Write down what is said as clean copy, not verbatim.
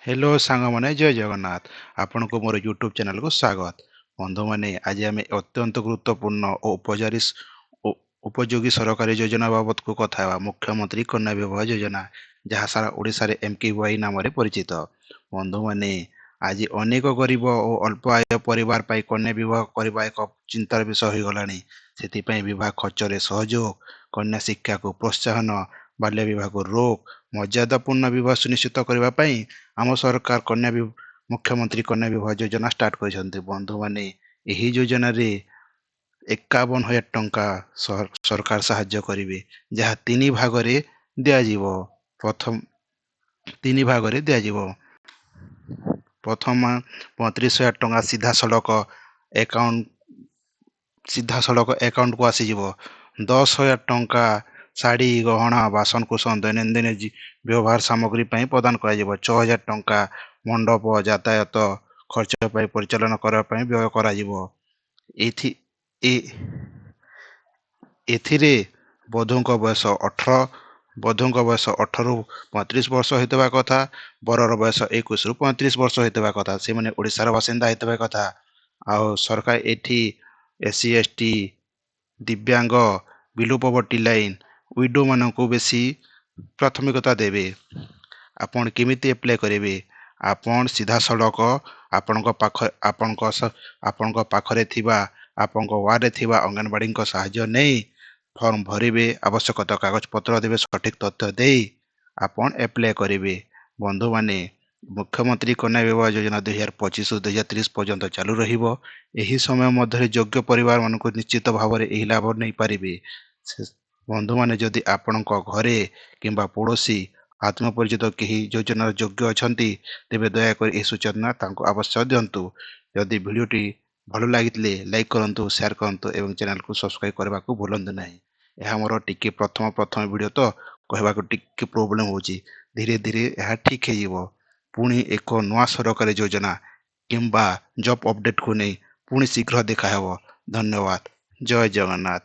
Hello सांगमाने जय जगन्नाथ। आपनको मोर YouTube channel को स्वागत। बंधु माने आज आम अत्यंत गुरुत्वपूर्ण और उपयोगी सरकारी योजना बाबत को कथा हेबा। मुख्यमंत्री कन्या विवाह योजना जहाँ सारा ओडिशा रे एमकेवाई नाम रे परिचित। बंधु माने आज अनेक गरीब और अल्प आय परिवार पाई कन्या विवाह करबा एक चिंतार विषय हो गलानी। सेतिपई विवाह खर्च रे सहयोग, कन्या शिक्षा को प्रोत्साहन, बाल्य विवाह को रोक, मर्यादापूर्ण विवाह सुनिश्चित करबा पई आम सरकार मुख्यमंत्री कन्या विवाह योजना स्टार्ट कर बंधु माने यही योजना रे 51,000 टंका सरकार साहाय्य करिवे, जहाँ तीन भागरे दियाजिवो। प्रथम तीन भागरे दियाजिवो। प्रथम 35,000 टंका सीधा सड़क अकाउंट को आसीजिवो। 10,000 टंका ଶାଢ଼ୀ ଗହଣା ବାସନକୁସନ ଦୈନନ୍ଦିନ ବ୍ୟବହାର ସାମଗ୍ରୀ ପାଇଁ ପ୍ରଦାନ କରାଯିବ। 6,000 ଟଙ୍କା ମଣ୍ଡପ ଯାତାୟାତ ଖର୍ଚ୍ଚ ପାଇଁ ପରିଚାଳନା କରିବା ପାଇଁ ବ୍ୟୟ କରାଯିବ। ଏଥି ଏ- ଏଥିରେ ବଧୂଙ୍କ ବୟସ 18 ବଧୂଙ୍କ ବୟସ 18ରୁ 35 ବର୍ଷ ହୋଇଥିବା କଥା। ବରର ବୟସ 21ରୁ 35 ବର୍ଷ ହୋଇଥିବା କଥା। ସେମାନେ ଓଡ଼ିଶାର ବାସିନ୍ଦା ହୋଇଥିବା କଥା। ଆଉ ସରକାର ଏଠି SC ST, ଦିବ୍ୟାଙ୍ଗ, ବିଲୋ ପଭର୍ଟି ଲାଇନ୍, ୱିଡୋ ମାନଙ୍କୁ ବେଶୀ ପ୍ରାଥମିକତା ଦେବେ। ଆପଣ କେମିତି ଆପ୍ଲାଏ କରିବେ? ଆପଣ ସିଧାସଳଖ ଆପଣଙ୍କ ପାଖରେ ଥିବା ଆପଣଙ୍କ ୱାର୍ଡରେ ଥିବା ଅଙ୍ଗନବାଡିଙ୍କ ସାହାଯ୍ୟ ନେଇ ଫର୍ମ ଭରିବେ, ଆବଶ୍ୟକତା କାଗଜପତ୍ର ଦେବେ, ସଠିକ ତଥ୍ୟ ଦେଇ ଆପଣ ଆପ୍ଲାଏ କରିବେ। ବନ୍ଧୁମାନେ, ମୁଖ୍ୟମନ୍ତ୍ରୀ କନ୍ୟା ବିବାହ ଯୋଜନା 2025ରୁ 2030 ପର୍ଯ୍ୟନ୍ତ ଚାଲୁ ରହିବ। ଏହି ସମୟ ମଧ୍ୟରେ ଯୋଗ୍ୟ ପରିବାରମାନଙ୍କୁ ନିଶ୍ଚିତ ଭାବରେ ଏହି ଲାଭ ନେଇପାରିବେ। ବନ୍ଧୁମାନେ, ଯଦି ଆପଣଙ୍କ ଘରେ କିମ୍ବା ପଡ଼ୋଶୀ ଆତ୍ମପରିଚିତ କେହି ଯୋଜନାର ଯୋଗ୍ୟ ଅଛନ୍ତି, ତେବେ ଦୟାକରି ଏହି ସୂଚନା ତାଙ୍କୁ ଅବଶ୍ୟ ଦିଅନ୍ତୁ। ଯଦି ଭିଡ଼ିଓଟି ଭଲ ଲାଗିଥିଲେ ଲାଇକ୍ କରନ୍ତୁ, ସେୟାର କରନ୍ତୁ ଏବଂ ଚ୍ୟାନେଲକୁ ସବସ୍କ୍ରାଇବ୍ କରିବାକୁ ଭୁଲନ୍ତୁ ନାହିଁ। ଏହା ମୋର ଟିକେ ପ୍ରଥମ ଭିଡ଼ିଓ ତ କହିବାକୁ ଟିକେ ପ୍ରୋବ୍ଲେମ୍ ହେଉଛି। ଧୀରେ ଧୀରେ ଏହା ଠିକ୍ ହେଇଯିବ। ପୁଣି ଏକ ନୂଆ ସରକାରୀ ଯୋଜନା କିମ୍ବା ଜବ୍ ଅପଡେଟ୍କୁ ନେଇ ପୁଣି ଶୀଘ୍ର ଦେଖାହେବ। ଧନ୍ୟବାଦ। ଜୟ ଜଗନ୍ନାଥ।